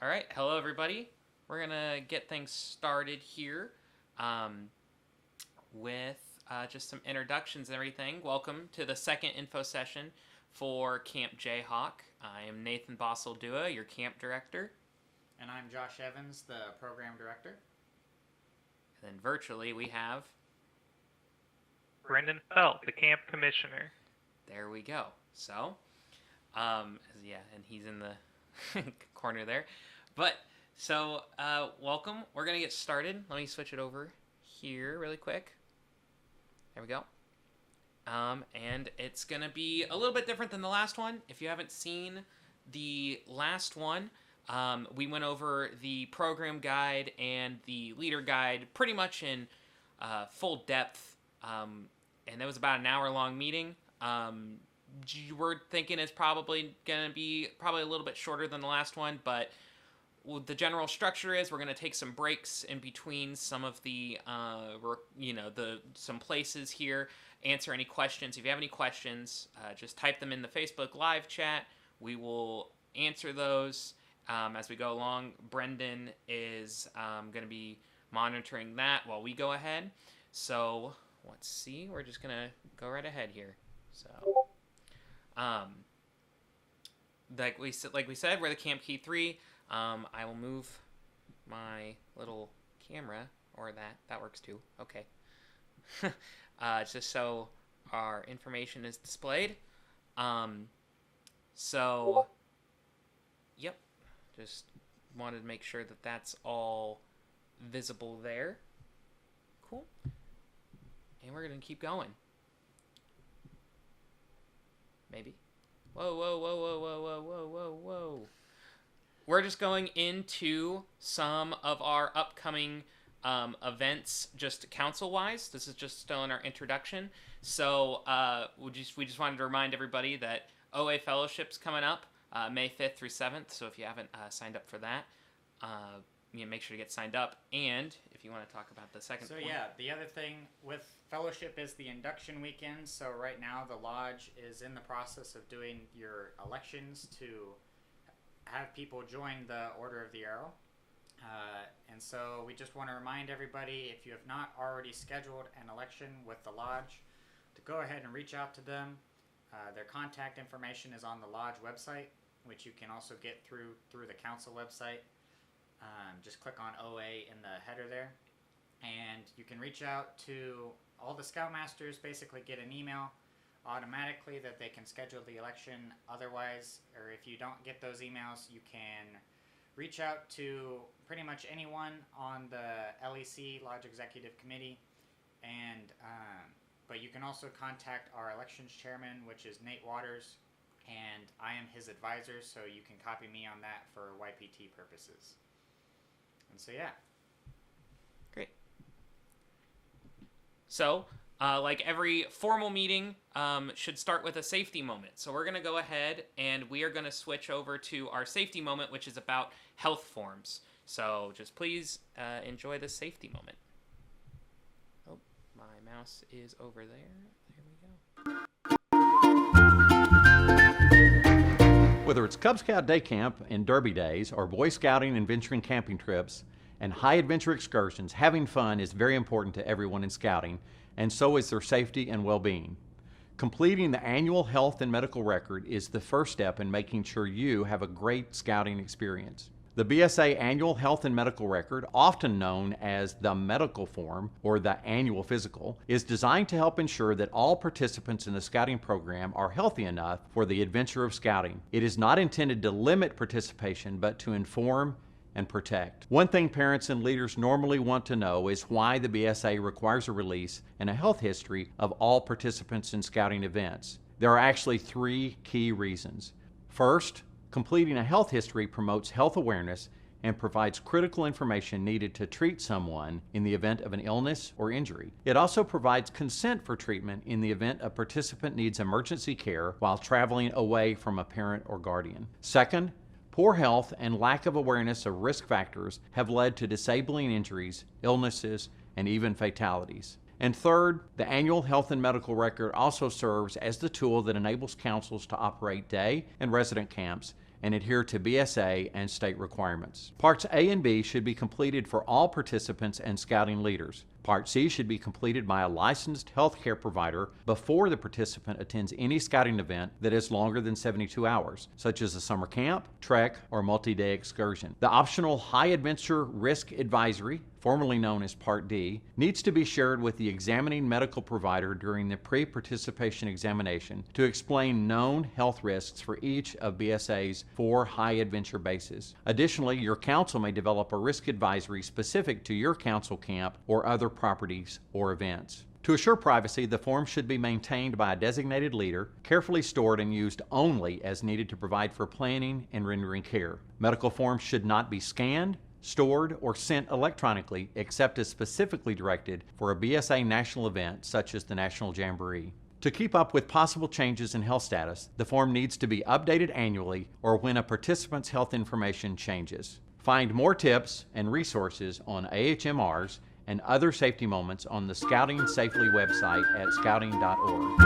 All right, hello everybody. We're gonna get things started here with just some introductions and everything. Welcome to the second info session for Camp Jayhawk. I am Nathan Bossel-Dua, your camp director. And I'm Josh Evans, the program director. And then virtually we have Brendan Felt, the camp commissioner. There we go. So, yeah, and he's in the corner there. But, so, welcome. We're going to get started. Let me switch it over here really quick. There we go. And it's going to be a little bit different than the last one. If you haven't seen the last one, we went over the program guide and the leader guide pretty much in full depth. And it was about an hour-long meeting. We're thinking it's probably going to be a little bit shorter than the last one, but the general structure is we're going to take some breaks in between some of the, some places here, answer any questions. If you have any questions, just type them in the Facebook Live chat. We will answer those as we go along. Brendan is going to be monitoring that while we go ahead. So let's see. We're just going to go right ahead here. So, like we said, we're the Camp Key 3. I will move my little camera, or that works too. Okay. Just so our information is displayed. So, yep. Just wanted to make sure that that's all visible there. Cool. And we're going to keep going. Maybe. Whoa, whoa, whoa, whoa, whoa, whoa, whoa, whoa, whoa. We're just going into some of our upcoming events, just council-wise. This is just still in our introduction. So we just wanted to remind everybody that OA Fellowship's coming up May 5th through 7th. So if you haven't signed up for that, make sure to get signed up. And if you want to talk about the second point. Yeah, the other thing with Fellowship is the induction weekend. So right now the Lodge is in the process of doing your elections to have people join the Order of the Arrow. And so we just want to remind everybody, if you have not already scheduled an election with the Lodge, to go ahead and reach out to them. Their contact information is on the Lodge website, which you can also get through the council website. Just click on OA in the header there. And you can reach out to all the Scoutmasters, basically get an email automatically that they can schedule the election. Otherwise, or if you don't get those emails, you can reach out to pretty much anyone on the LEC, Lodge Executive Committee. And but you can also contact our elections chairman, which is Nate Waters, and I am his advisor, so you can copy me on that for YPT purposes. And so, yeah. Great. So, like every formal meeting should start with a safety moment. So we're going to go ahead and we are going to switch over to our safety moment, which is about health forms. So just please enjoy the safety moment. Oh, my mouse is over there. There we go. Whether it's Cub Scout Day Camp and Derby Days, or Boy Scouting and venturing camping trips, and high adventure excursions, having fun is very important to everyone in Scouting, and so is their safety and well-being. Completing the annual health and medical record is the first step in making sure you have a great Scouting experience. The BSA Annual Health and Medical Record, often known as the medical form or the annual physical, is designed to help ensure that all participants in the Scouting program are healthy enough for the adventure of Scouting. It is not intended to limit participation, but to inform and protect. One thing parents and leaders normally want to know is why the BSA requires a release and a health history of all participants in Scouting events. There are actually 3 key reasons. First, completing a health history promotes health awareness and provides critical information needed to treat someone in the event of an illness or injury. It also provides consent for treatment in the event a participant needs emergency care while traveling away from a parent or guardian. Second, poor health and lack of awareness of risk factors have led to disabling injuries, illnesses, and even fatalities. And third, the annual health and medical record also serves as the tool that enables councils to operate day and resident camps and adhere to BSA and state requirements. Parts A and B should be completed for all participants and scouting leaders. Part C should be completed by a licensed healthcare provider before the participant attends any scouting event that is longer than 72 hours, such as a summer camp, trek, or multi-day excursion. The optional High Adventure Risk Advisory, formerly known as Part D, needs to be shared with the examining medical provider during the pre-participation examination to explain known health risks for each of BSA's 4 high adventure bases. Additionally, your council may develop a risk advisory specific to your council camp or other properties or events. To assure privacy, the form should be maintained by a designated leader, carefully stored and used only as needed to provide for planning and rendering care. Medical forms should not be scanned, stored, or sent electronically except as specifically directed for a BSA national event such as the National Jamboree. To keep up with possible changes in health status, the form needs to be updated annually or when a participant's health information changes. Find more tips and resources on AHMRs and other safety moments on the Scouting Safely website at scouting.org.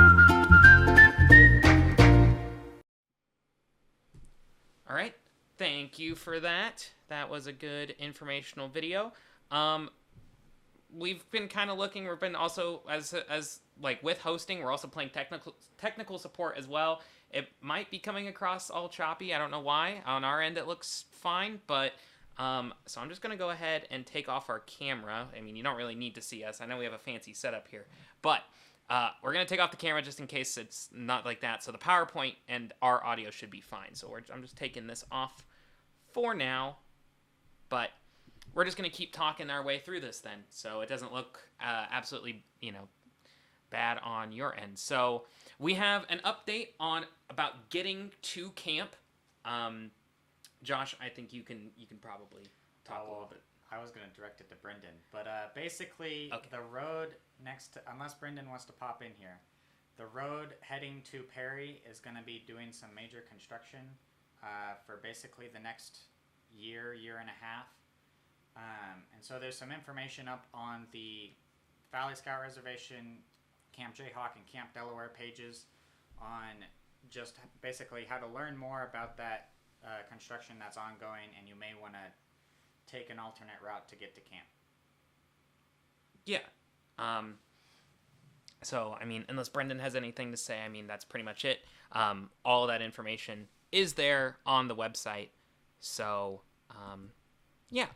All right. Thank you for that. That was a good informational video. We've been kind of looking. We've been also as like with hosting, we're also playing technical support as well. It might be coming across all choppy. I don't know why. On our end, it looks fine, but so I'm just gonna go ahead and take off our camera. I mean, you don't really need to see us. I know we have a fancy setup here, but we're gonna take off the camera just in case it's not like that. So the PowerPoint and our audio should be fine. So I'm just taking this off for now, but we're just gonna keep talking our way through this then, so it doesn't look absolutely, bad on your end. So we have an update on about getting to camp. Josh, I think you can probably talk a little bit. I was going to direct it to Brendan, but basically Okay. the road next to, unless Brendan wants to pop in here, the road heading to Perry is going to be doing some major construction for basically the next year and a half. And so there's some information up on the Valley Scout Reservation, Camp Jayhawk, and Camp Delaware pages on just basically how to learn more about that construction that's ongoing, and you may want to take an alternate route to get to camp. Yeah. So, I mean, unless Brendan has anything to say, I mean, that's pretty much it. All of that information is there on the website. So, yeah.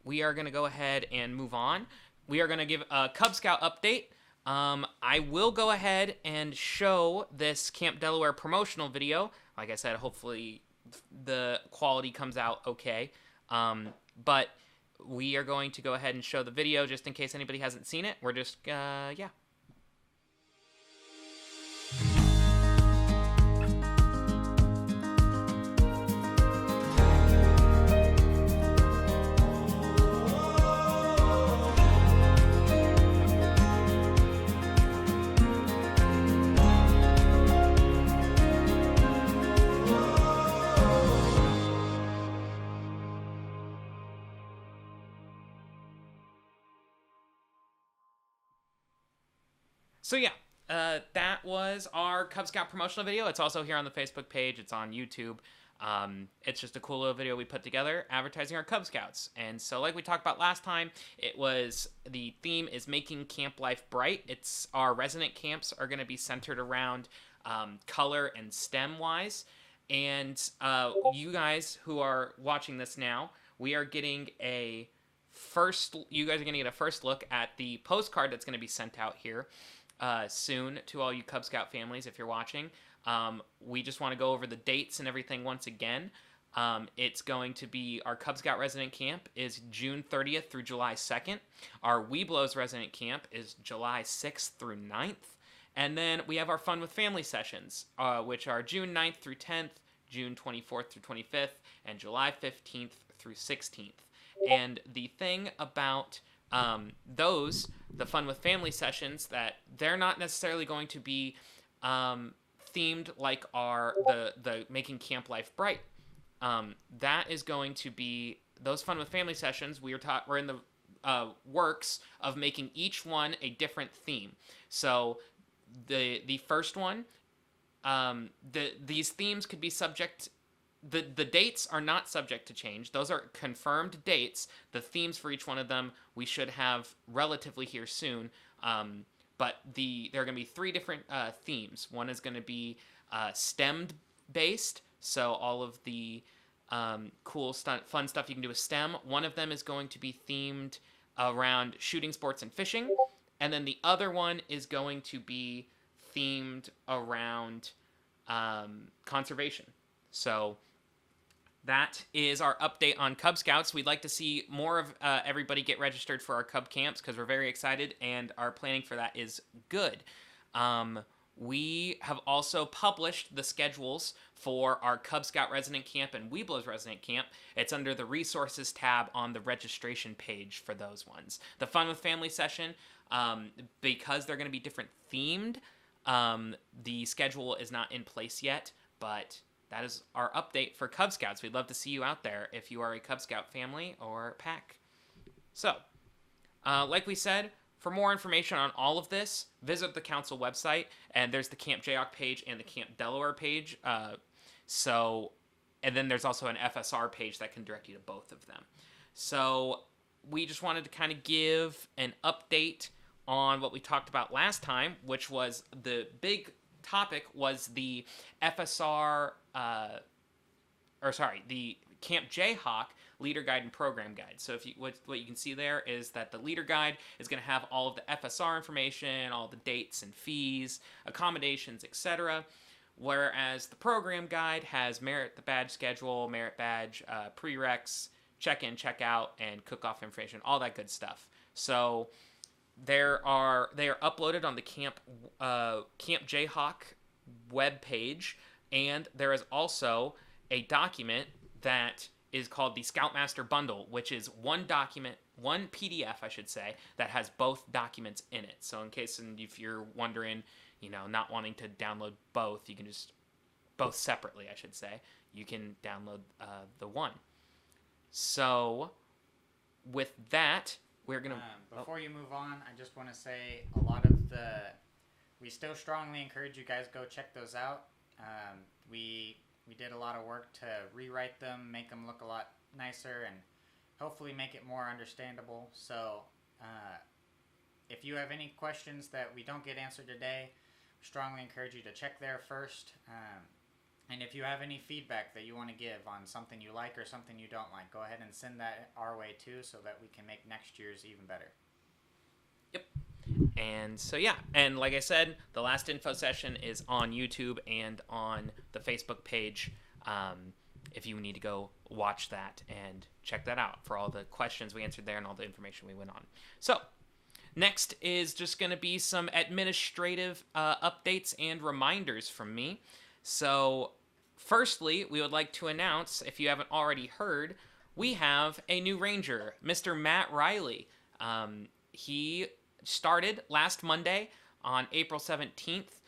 We are going to go ahead and move on. We are going to give a Cub Scout update. I will go ahead and show this Camp Delaware promotional video. Like I said, hopefully the quality comes out okay. But we are going to go ahead and show the video just in case anybody hasn't seen it. We're just, yeah. So yeah, that was our Cub Scout promotional video. It's also here on the Facebook page. It's on YouTube. It's just a cool little video we put together advertising our Cub Scouts. And so like we talked about last time, the theme is making camp life bright. It's our resident camps are going to be centered around color and STEM wise. And you guys who are watching this now, you guys are going to get a first look at the postcard that's going to be sent out here soon to all you Cub Scout families if you're watching. We just want to go over the dates and everything once again. It's going to be our Cub Scout resident camp is June 30th through July 2nd. Our Weeblos resident camp is July 6th through 9th. And then we have our Fun with Family sessions, which are June 9th through 10th, June 24th through 25th, and July 15th through 16th. And the thing about the Fun with Family sessions, that they're not necessarily going to be themed like the Making Camp Life Bright. That is going to be those Fun with Family sessions. We're in the works of making each one a different theme. So the first one, these themes could be subject the dates are not subject to change. Those are confirmed dates. The themes for each one of them we should have relatively here soon. But there are going to be 3 different themes. One is going to be STEM based, so all of the cool fun stuff you can do with STEM. One of them is going to be themed around shooting sports and fishing, and then the other one is going to be themed around conservation. So that is our update on Cub Scouts. We'd like to see more of everybody get registered for our Cub camps because we're very excited, and our planning for that is good. We have also published the schedules for our Cub Scout resident camp and Weeblos resident camp. It's under the resources tab on the registration page for those ones. The Fun with Family session, because they're going to be different themed, the schedule is not in place yet, but that is our update for Cub Scouts. We'd love to see you out there if you are a Cub Scout family or pack. So, like we said, for more information on all of this, visit the council website, and there's the Camp Jayhawk page and the Camp Delaware page. And then there's also an FSR page that can direct you to both of them. So we just wanted to kind of give an update on what we talked about last time, which was the big topic was the FSR, the Camp Jayhawk leader guide and program guide. So what you can see there is that the leader guide is going to have all of the FSR information, all the dates and fees, accommodations, etc. Whereas the program guide has merit badge schedule, merit badge, prereqs, check-in, check-out, and cook-off information, all that good stuff. So they are uploaded on the Camp Jayhawk web page, and there is also a document that is called the Scoutmaster Bundle, which is one document, one PDF, I should say, that has both documents in it. So in case if you're wondering, not wanting to download both, you can just, both separately, I should say, you can download the one. So with that, we're going to... Before you move on, I just want to say we still strongly encourage you guys go check those out. We did a lot of work to rewrite them, make them look a lot nicer, and hopefully make it more understandable. So if you have any questions that we don't get answered today, we strongly encourage you to check there first. And if you have any feedback that you want to give on something you like or something you don't like, go ahead and send that our way too, so that we can make next year's even better. Yep. And so, yeah. And like I said, the last info session is on YouTube and on the Facebook page. If you need to go watch that and check that out for all the questions we answered there and all the information we went on. So, next is just going to be some administrative updates and reminders from me. So, firstly, we would like to announce, if you haven't already heard, we have a new ranger, Mr. Matt Riley. He started last Monday on April 17th.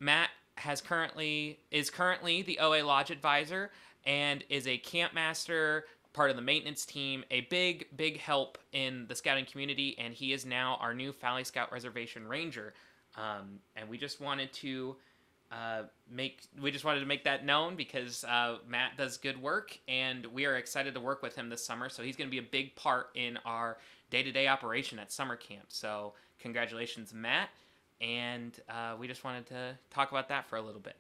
Matt is currently the OA Lodge advisor and is a camp master, part of the maintenance team, a big help in the scouting community, and he is now our new Valley Scout Reservation Ranger. And we just wanted to make that known because Matt does good work, and we are excited to work with him this summer. So he's going to be a big part in our day-to-day operation at summer camp. So congratulations, Matt. And we just wanted to talk about that for a little bit.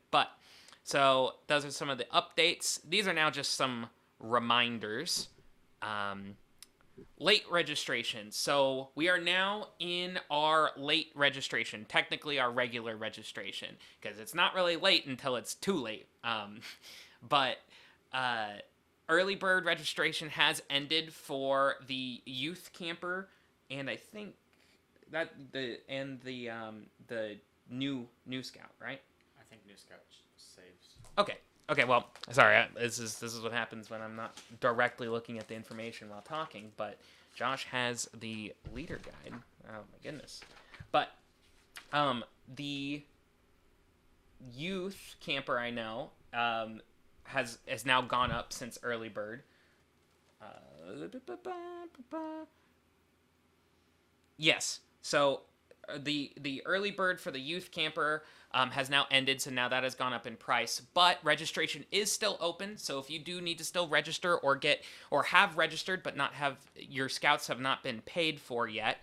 So those are some of the updates. These are now just some reminders. Late registration. So we are now in our late registration, technically our regular registration, because it's not really late until it's too late. But early bird registration has ended for the youth camper, and I think that the new scout, right? I think new scout saves. Okay, well, sorry, this is what happens when I'm not directly looking at the information while talking, but Josh has the leader guide. Oh, my goodness. But the youth camper I know has now gone up since early bird. Yes, so the early bird for the youth camper has now ended, so now that has gone up in price. But registration is still open, so if you do need to still register or have registered but not have your scouts have not been paid for yet,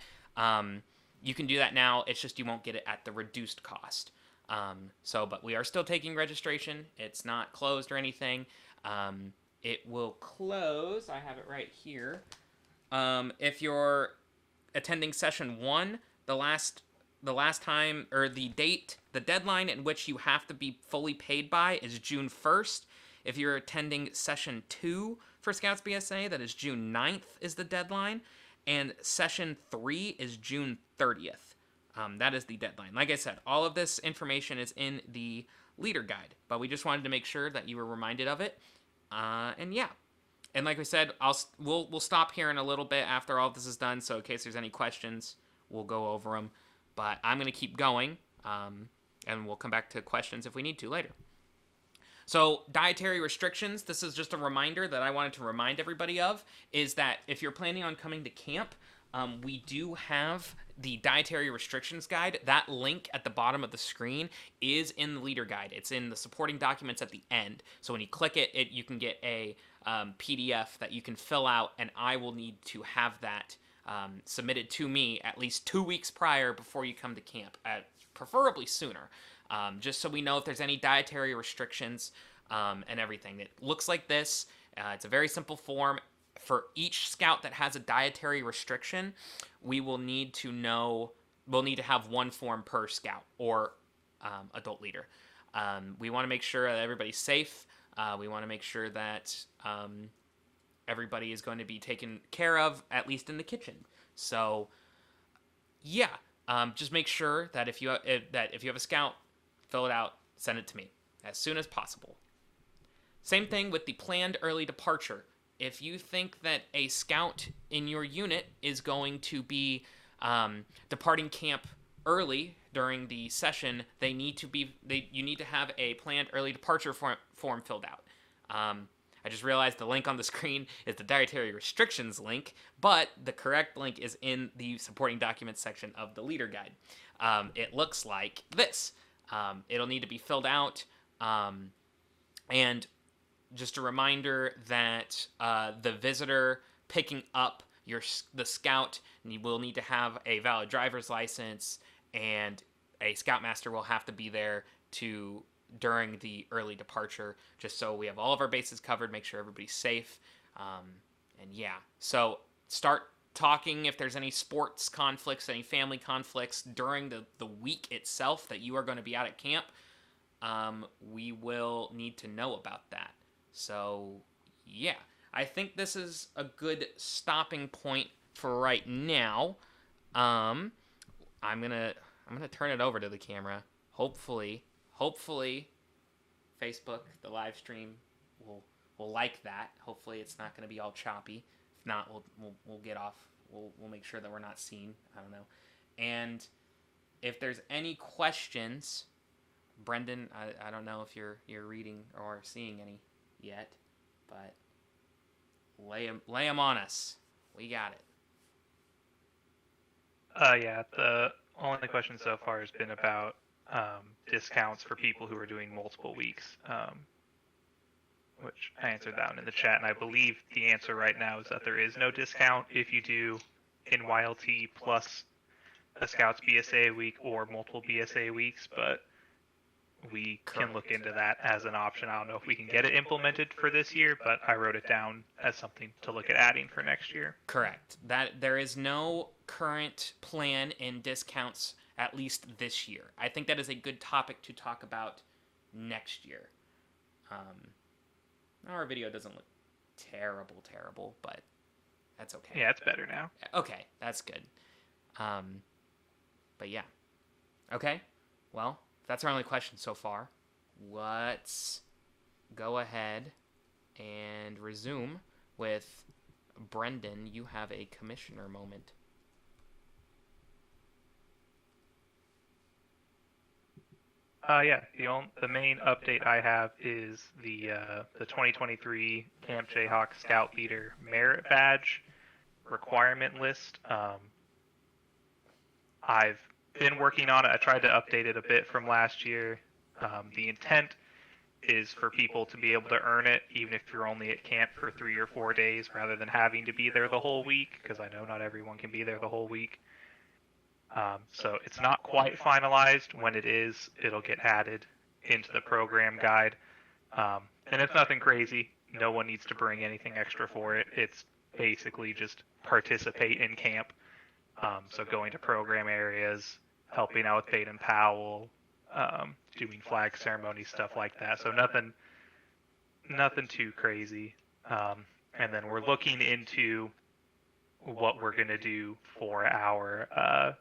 you can do that now. It's just you won't get it at the reduced cost. But we are still taking registration. It's not closed or anything. It will close. I have it right here. If you're attending session 1, the last time, or the deadline in which you have to be fully paid by is June 1st. If you're attending session 2 for Scouts BSA, that is June 9th is the deadline, and session 3 is June 30th. That is the deadline. Like I said, all of this information is in the leader guide, but we just wanted to make sure that you were reminded of it. And yeah. And like we said, we'll stop here in a little bit after all this is done, so in case there's any questions, we'll go over them. But I'm going to keep going, and we'll come back to questions if we need to later. So dietary restrictions, this is just a reminder that I wanted to remind everybody of, is that if you're planning on coming to camp, we do have the dietary restrictions guide. That link at the bottom of the screen is in the leader guide. It's in the supporting documents at the end. So when you click it, you can get a PDF that you can fill out, and I will need to have that submitted to me at least 2 weeks prior before you come to camp, preferably sooner, just so we know if there's any dietary restrictions and everything. It looks like this. It's a very simple form. For each scout that has a dietary restriction, we'll need to have one form per scout or adult leader. We want to make sure that everybody's safe. We want to make sure that everybody is going to be taken care of, at least in the kitchen. So, yeah, just make sure that if you have a scout, fill it out, send it to me as soon as possible. Same thing with the planned early departure. If you think that a scout in your unit is going to be departing camp early during the session, you need to have a planned early departure form filled out. I just realized the link on the screen is the dietary restrictions link, but the correct link is in the supporting documents section of the leader guide. It looks like this. It'll need to be filled out, and just a reminder that the visitor picking up the scout, you will need to have a valid driver's license, and a scoutmaster will have to be there during the early departure, just so we have all of our bases covered, make sure everybody's safe. And yeah, so start talking if there's any sports conflicts, any family conflicts during the week itself that you are going to be out at camp. We will need to know about that. So yeah, I think this is a good stopping point for right now. I'm gonna turn it over to the camera. Hopefully, Facebook, the live stream, will like that. Hopefully, it's not gonna be all choppy. If not, we'll get off. We'll make sure that we're not seen. I don't know. And if there's any questions, Brendan, I don't know if you're reading or seeing any yet, but lay them on us. We got it. Yeah, the only question so far has been about discounts for people who are doing multiple weeks, which I answered that one in the chat, and I believe the answer right now is that there is no discount if you do NYLT plus a Scouts BSA week or multiple BSA weeks, but we can look into that as an option. I don't know if we can get it implemented for this year, but I wrote it down as something to look at adding for next year. Correct. That there is no current plan in discounts, at least this year. I think that is a good topic to talk about next year. Our video doesn't look terrible, but that's okay. Yeah, it's better now. Okay, that's good. But yeah. Okay, well, that's our only question so far. Let's go ahead and resume with Brendan. You have a commissioner moment. Yeah, the main update I have is the 2023 Camp Jayhawk Scout Leader Merit Badge requirement list. I've been working on it. I tried to update it a bit from last year. The intent is for people to be able to earn it even if you're only at camp for 3 or 4 days rather than having to be there the whole week, because I know not everyone can be there the whole week. So it's not quite finalized. When it is, it'll get added into the program guide. And it's nothing crazy. No one needs to bring anything extra for it. It's basically just participate in camp. So going to program areas, helping out with Baden Powell, doing flag ceremony, stuff like that. So nothing too crazy. And then we're looking into what we're going to do for our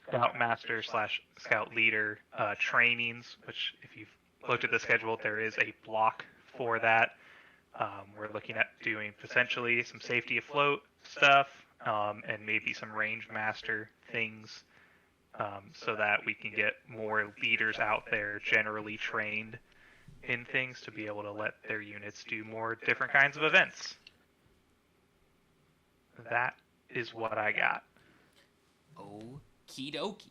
Scoutmaster / Scout Leader trainings, which if you've looked at the schedule, there is a block for that. We're looking at doing potentially some safety afloat stuff, and maybe some range master things, so that we can get more leaders out there generally trained in things to be able to let their units do more different kinds of events. That is what I got. Okie dokie.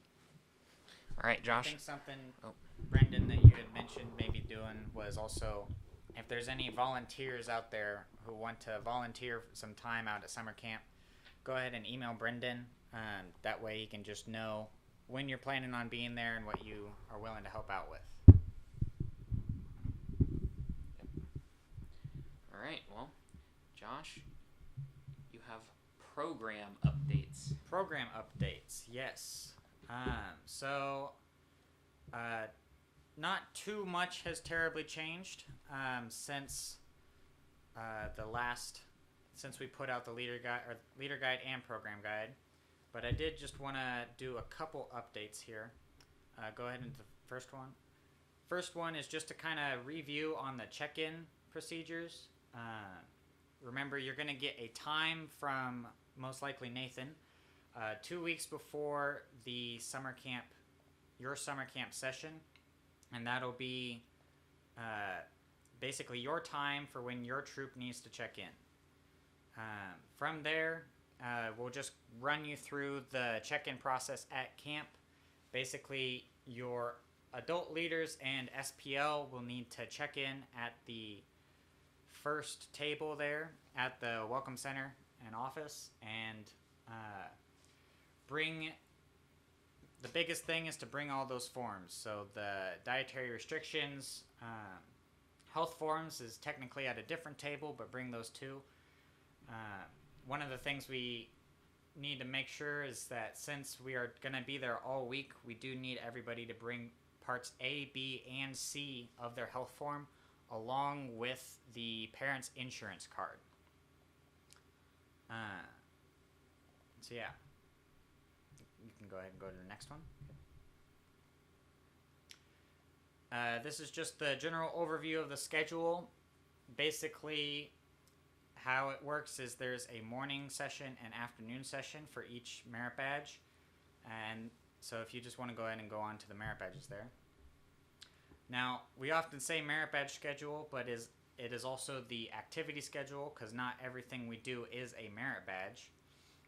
All right, I Josh. think something, Oh. Brendan, that you had mentioned maybe doing was also, if there's any volunteers out there who want to volunteer some time out at summer camp, go ahead and email Brendan. That way he can just know when you're planning on being there and what you are willing to help out with. All right, well, Josh, you have program updates. Program updates, yes. Not too much has terribly changed since since we put out the leader guide and program guide. But I did just want to do a couple updates here. Go ahead into the first one. First one is just to kind of review on the check-in procedures. Remember, you're going to get a time from most likely Nathan 2 weeks before the your summer camp session, and that'll be basically your time for when your troop needs to check in. From there, we'll just run you through the check-in process at camp. Basically, your adult leaders and SPL will need to check in at the first table there at the Welcome Center and office, and the biggest thing is to bring all those forms. So the dietary restrictions, health forms is technically at a different table, but bring those too. One of the things we need to make sure is that since we are going to be there all week, we do need everybody to bring parts A, B, and C of their health form along with the parent's insurance card. So yeah, you can go ahead and go to the next one. This is just the general overview of the schedule. Basically, how it works is there's a morning session and afternoon session for each merit badge. And so if you just want to go ahead and go on to the merit badges there. Now, we often say merit badge schedule, but it is also the activity schedule, because not everything we do is a merit badge.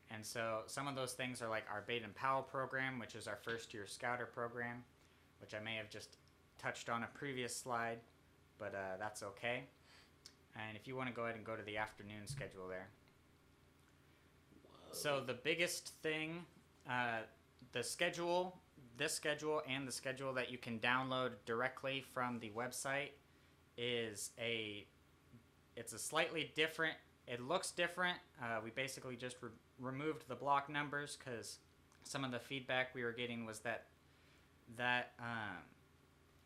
And so some of those things are like our Baden Powell program, which is our first year scouter program, which I may have just touched on a previous slide, but that's okay. And if you want to go ahead and go to the afternoon schedule there. Whoa. So the biggest thing, this schedule and the schedule that you can download directly from the website it's a slightly different, it looks different. We basically just removed the block numbers because some of the feedback we were getting was that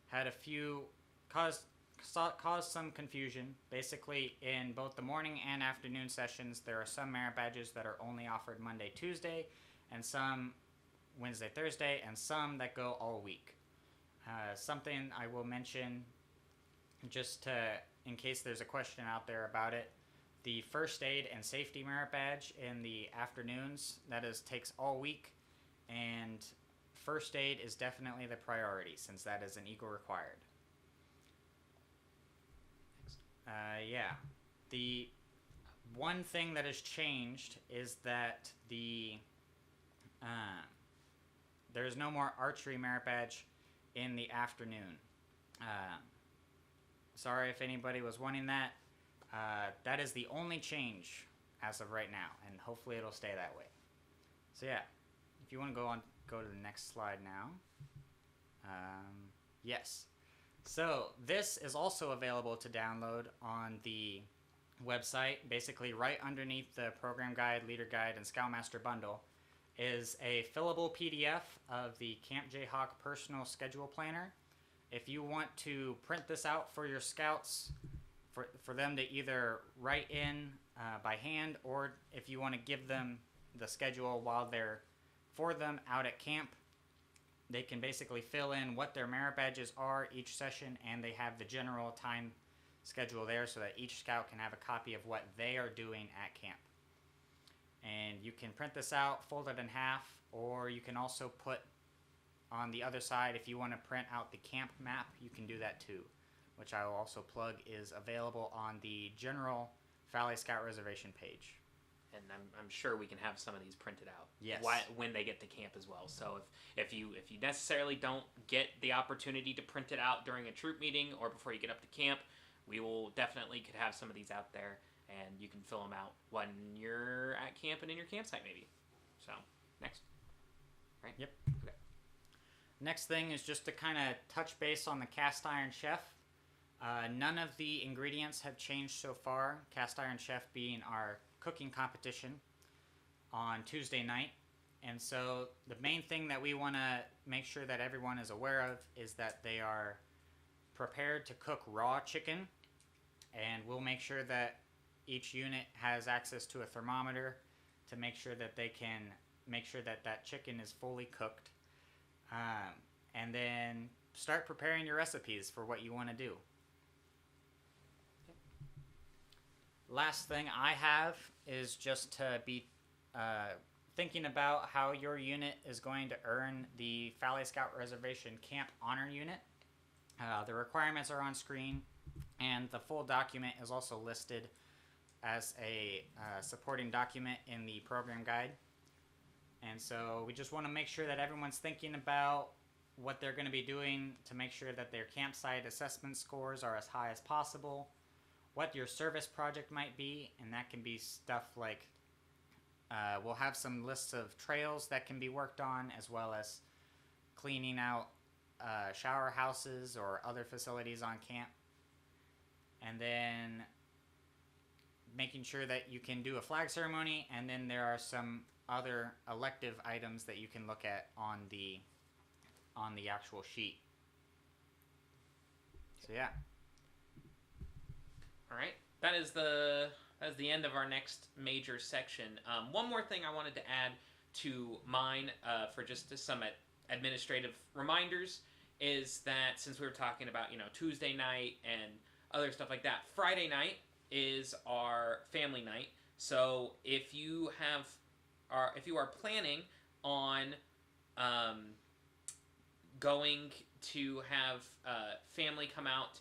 had a few caused some confusion. Basically, in both the morning and afternoon sessions, there are some merit badges that are only offered Monday, Tuesday, and some Wednesday, Thursday, and some that go all week. Something I will mention, just in case there's a question out there about it, the first aid and safety merit badge in the afternoons, takes all week, and first aid is definitely the priority since that is an equal required. Yeah. The one thing that has changed is that there's no more archery merit badge in the afternoon. Sorry if anybody was wanting that. That is the only change as of right now, and hopefully it'll stay that way. So yeah, if you want to go to the next slide now. Yes. So this is also available to download on the website. Basically, right underneath the program guide, leader guide, and Scoutmaster bundle is a fillable PDF of the Camp Jayhawk personal schedule planner. If you want to print this out for your scouts, for them to either write in by hand, or if you want to give them the schedule while they're for them out at camp, they can basically fill in what their merit badges are each session, and they have the general time schedule there so that each scout can have a copy of what they are doing at camp. And you can print this out, fold it in half, or you can also put on the other side, if you want to print out the camp map, you can do that too, which I will also plug is available on the general Valley Scout Reservation page. And I'm sure we can have some of these printed out. Yes. When they get to camp as well. So if you necessarily don't get the opportunity to print it out during a troop meeting or before you get up to camp, we will definitely could have some of these out there, and you can fill them out when you're at camp and in your campsite maybe. So next, right? Yep. Okay. Next thing is just to kind of touch base on the Cast Iron Chef. None of the ingredients have changed so far. Cast Iron Chef being our cooking competition on Tuesday night. And so the main thing that we want to make sure that everyone is aware of is that they are prepared to cook raw chicken, and we'll make sure that each unit has access to a thermometer to make sure that they can make sure that that chicken is fully cooked, and then start preparing your recipes for what you want to do. Last thing I have is just to be thinking about how your unit is going to earn the Valley Scout Reservation Camp Honor Unit. The requirements are on screen, and the full document is also listed as a supporting document in the program guide. And so we just want to make sure that everyone's thinking about what they're going to be doing to make sure that their campsite assessment scores are as high as possible, what your service project might be, and that can be stuff like we'll have some lists of trails that can be worked on, as well as cleaning out shower houses or other facilities on camp, and then making sure that you can do a flag ceremony, and then there are some other elective items that you can look at on the actual sheet. So yeah. All right, that is the end of our next major section. One more thing I wanted to add to mine for just some administrative reminders is that since we were talking about Tuesday night and other stuff like that, Friday night is our family night. So if you are planning on going to have family come out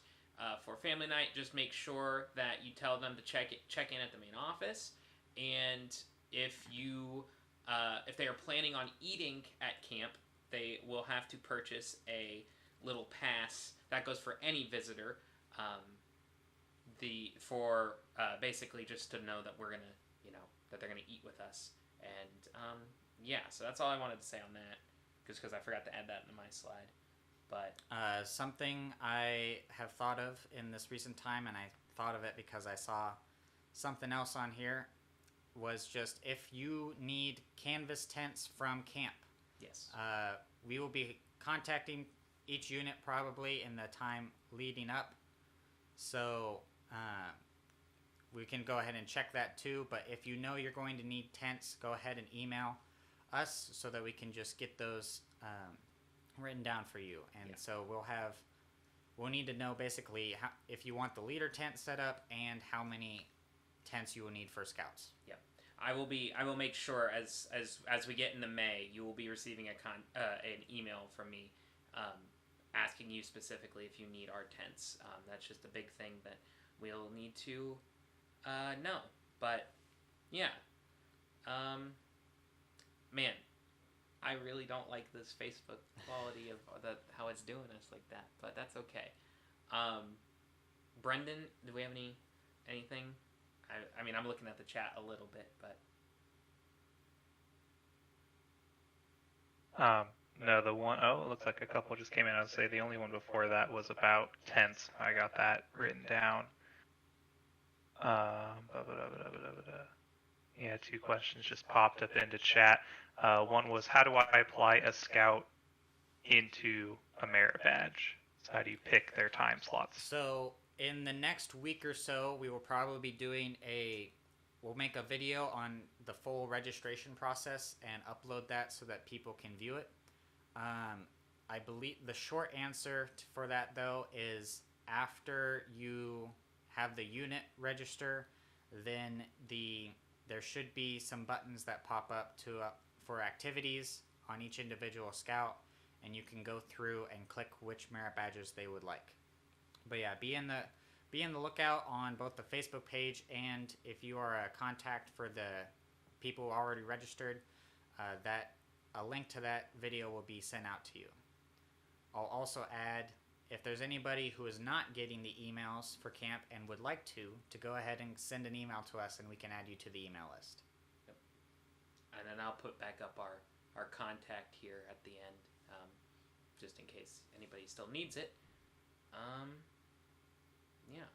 for family night, just make sure that you tell them to check in at the main office. And if they are planning on eating at camp, they will have to purchase a little pass that goes for any visitor. Basically just to know that we're gonna that they're gonna eat with us. And yeah, so that's all I wanted to say on that, just because I forgot to add that into my slide. But something I have thought of in this recent time, and I thought of it because I saw something else on here, was just if you need canvas tents from camp. Yes. We will be contacting each unit probably in the time leading up. So we can go ahead and check that too. But if you know you're going to need tents, go ahead and email us so that we can just get those written down for you. And so we'll need to know basically if you want the leader tent set up and how many tents you will need for scouts. Yep. I will make sure as we get into May, you will be receiving an email from me asking you specifically if you need our tents. That's just a big thing that we'll need to know. But yeah, man, I really don't like this Facebook quality of how it's doing us like that, but that's okay. Um, Brendan, do we have anything? I mean, I'm looking at the chat a little bit, but No, the one oh, it looks like a couple just came in. I would say the only one before that was about tents. I got that written down. Yeah, two questions just popped up into chat. One was, how do I apply a scout into a merit badge? So how do you pick their time slots? So in the next week or so, we will probably be doing we'll make a video on the full registration process and upload that so that people can view it. I believe the short answer for that though is after you have the unit register, then there should be some buttons that pop up for activities on each individual scout, and you can go through and click which merit badges they would like. But yeah, be in the lookout on both the Facebook page, and if you are a contact for the people who already registered, that a link to that video will be sent out to you. I'll also add, if there's anybody who is not getting the emails for camp and would like to go ahead and send an email to us, and we can add you to the email list. Yep. And then I'll put back up our contact here at the end, just in case anybody still needs it. Yeah.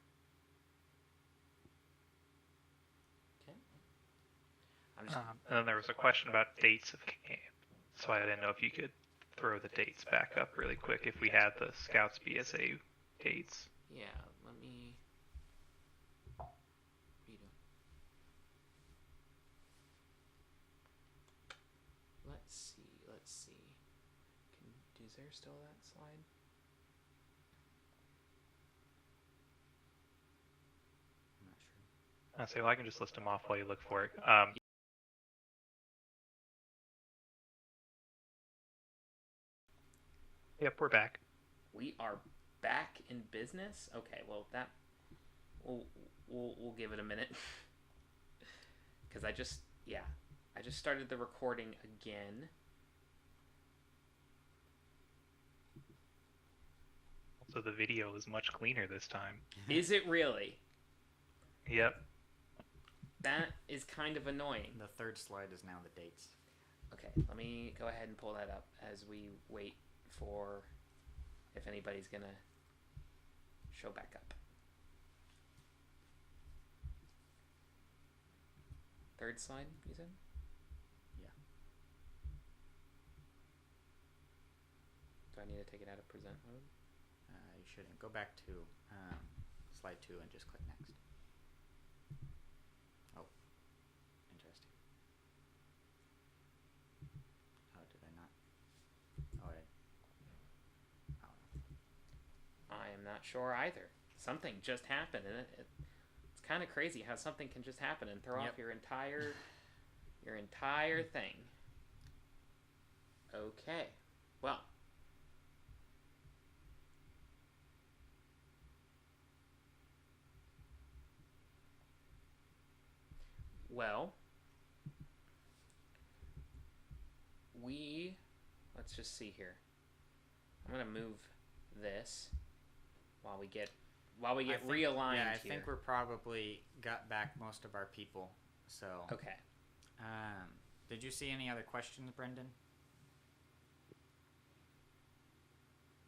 Okay. And then there was a question about dates of camp. So I didn't know if you could throw the dates back up really quick if we had the Scouts BSA dates. Yeah, let me read them. Let's see. Is there still that slide? I'm not sure. So I can just list them off while you look for it. Yep, we're back. We are back in business. Okay, well we'll give it a minute because I just started the recording again. So the video is much cleaner this time. Is it really? Yep. That is kind of annoying. The third slide is now the dates. Okay, let me go ahead and pull that up as we wait for if anybody's gonna show back up. Third slide, you said? Yeah. Do I need to take it out of present mode? You shouldn't. Go back to slide 2 and just click next. Oh, interesting. Oh, did I not? Oh, I don't know. I am not sure either. Something just happened, and it's kind of crazy how something can just happen and throw off your entire thing. Okay, well. Well, let's just see here. I'm gonna move this while we get realigned. Yeah, I here. think we're probably got back most of our people. So okay. Did you see any other questions, Brendan?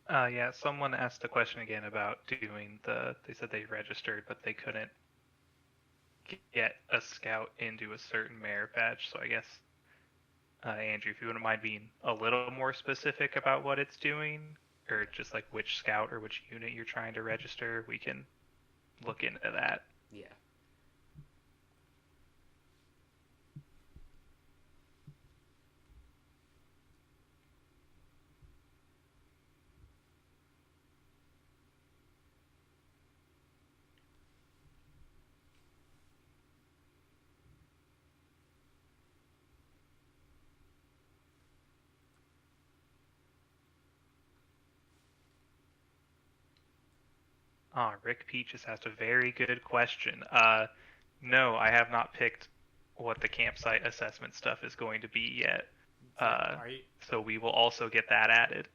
Yeah, someone asked a question again about doing they said they registered, but they couldn't get a scout into a certain merit badge. So I guess, Andrew, if you wouldn't mind being a little more specific about what it's doing, or just like which scout or which unit you're trying to register, we can look into that. Yeah. Rick Peaches asked a very good question. No, I have not picked what the campsite assessment stuff is going to be yet. Are you, So we will also get that added.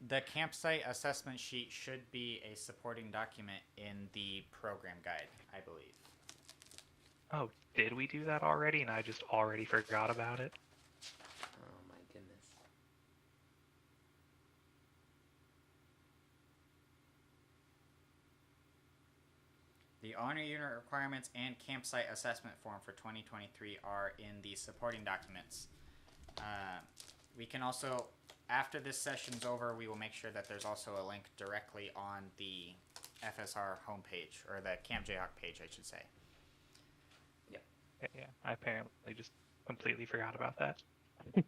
the campsite assessment sheet should be a supporting document in the program guide, I believe. Oh, did we do that already? And I just already forgot about it. Oh my goodness. The honor unit requirements and campsite assessment form for 2023 are in the supporting documents. We can also, after this session's over, we will make sure that there's also a link directly on the FSR homepage, or the Camp Jayhawk page, I should say. Yeah, I apparently just completely forgot about that. Gotcha.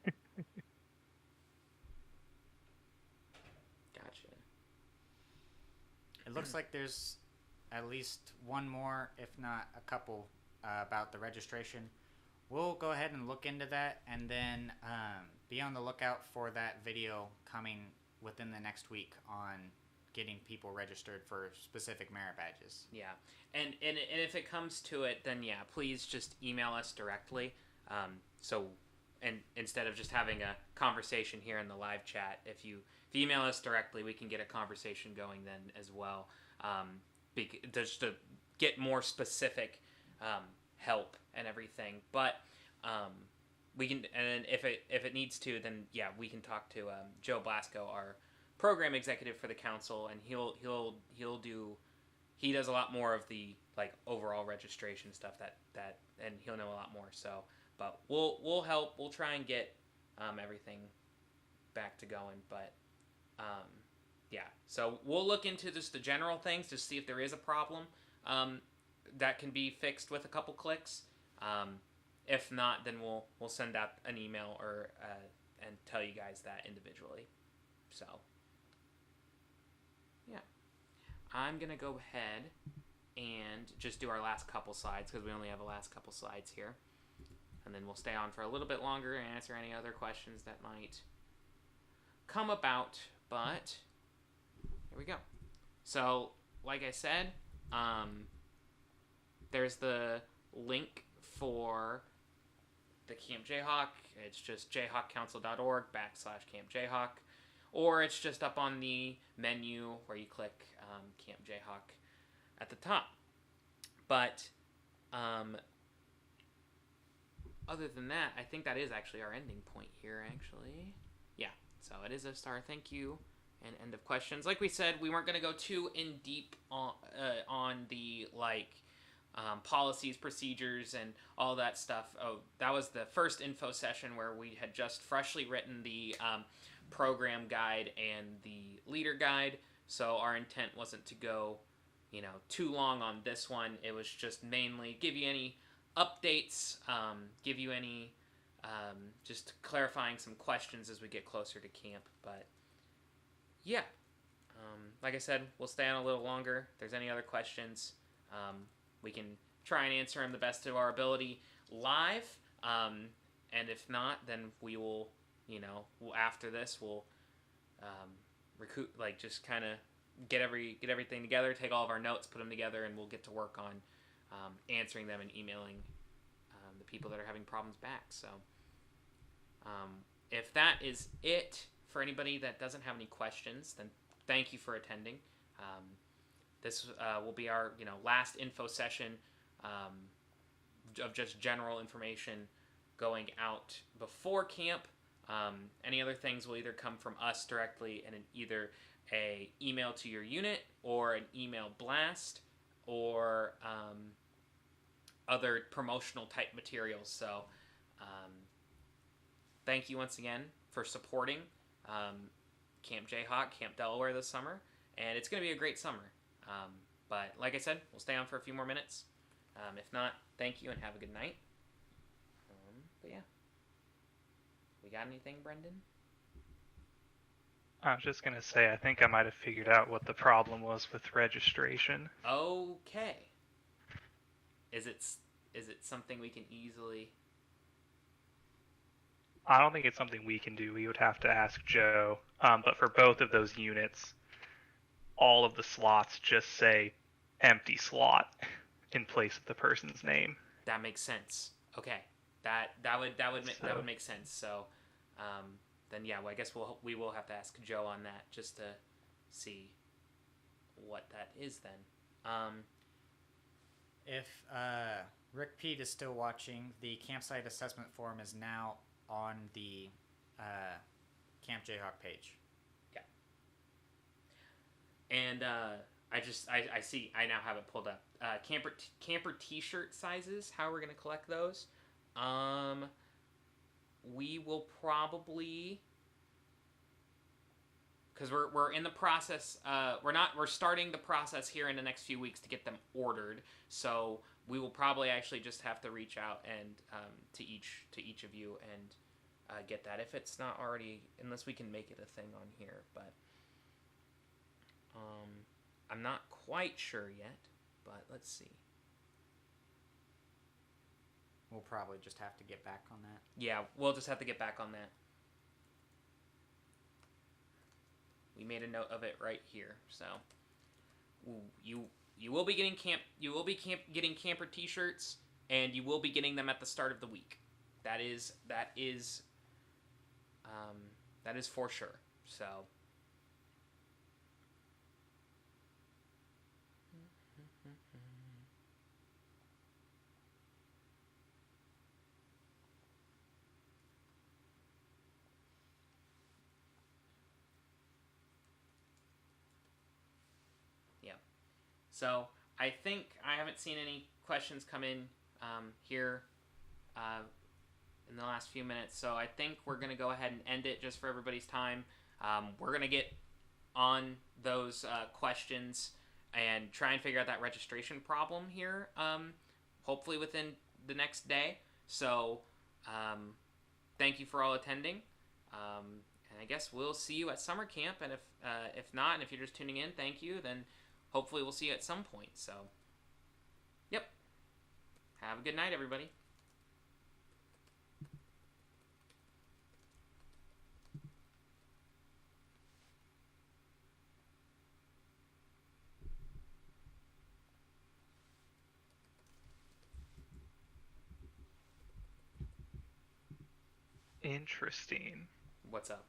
It looks like there's at least one more, if not a couple, about the registration. We'll go ahead and look into that, and then be on the lookout for that video coming within the next week on getting people registered for specific merit badges. Yeah, and if it comes to it, then yeah, please just email us directly. And instead of just having a conversation here in the live chat, if you email us directly, we can get a conversation going then as well. Just to get more specific help and everything. But we can, and if it needs to, then yeah, we can talk to Joe Blasco, our program executive for the council, and he does a lot more of the like overall registration stuff that and he'll know a lot more. So, but we'll help. We'll try and get everything back to going. But yeah, so we'll look into just the general things to see if there is a problem that can be fixed with a couple clicks. If not, then we'll send out an email or and tell you guys that individually. So yeah, I'm gonna go ahead and just do our last couple slides because we only have the last couple slides here, and then we'll stay on for a little bit longer and answer any other questions that might come about. But here we go. So, like I said, there's the link for the Camp Jayhawk. It's just jayhawkcouncil.org/Camp Jayhawk, or it's just up on the menu where you click Camp Jayhawk at the top. But other than that, I think that is actually our ending point here, actually. Yeah, so it is a star. Thank you. And end of questions. Like we said, we weren't going to go too in deep on the policies, procedures, and all that stuff. Oh, that was the first info session where we had just freshly written the program guide and the leader guide. So our intent wasn't to go, too long on this one. It was just mainly give you any updates, give you any just clarifying some questions as we get closer to camp. But yeah, like I said, we'll stay on a little longer. If there's any other questions, we can try and answer them the best of our ability live. And if not, then we will, after this, we'll recruit, just kind of get everything together, take all of our notes, put them together, and we'll get to work on answering them and emailing the people that are having problems back. So if that is it for anybody that doesn't have any questions, then thank you for attending. This will be our last info session of just general information going out before camp. Any other things will either come from us directly in either a email to your unit or an email blast or other promotional type materials. So thank you once again for supporting Camp Jayhawk, Camp Delaware this summer, and it's going to be a great summer. But like I said, we'll stay on for a few more minutes. If not, thank you and have a good night. But yeah, we got anything, Brendan? I was just going to say, I think I might have figured out what the problem was with registration. Okay. Is it something we can easily... I don't think it's something we can do. We would have to ask Joe. But for both of those units, all of the slots just say empty slot in place of the person's name. That makes sense. Okay, that would make sense. So then yeah, well, I guess we will have to ask Joe on that just to see what that is then. If Rick Pete is still watching, the campsite assessment form is now on the Camp Jayhawk page. Yeah. And I see, I now have it pulled up. Camper t-shirt sizes, how we're going to collect those. We will probably, because we're in the process, we're starting the process here in the next few weeks to get them ordered, so we will probably actually just have to reach out and to each of you and get that, if it's not already, unless we can make it a thing on here, but I'm not quite sure yet, but let's see. We'll probably just have to get back on that. Yeah, we'll just have to get back on that. We made a note of it right here, so you will be getting getting camper t-shirts, and you will be getting them at the start of the week. That is for sure. So. So I think I haven't seen any questions come in here in the last few minutes. So I think we're going to go ahead and end it just for everybody's time. We're going to get on those questions and try and figure out that registration problem here, hopefully within the next day. So thank you for all attending. And I guess we'll see you at summer camp. And if not, and if you're just tuning in, thank you. Then hopefully we'll see you at some point. So, yep. Have a good night, everybody. Interesting. What's up?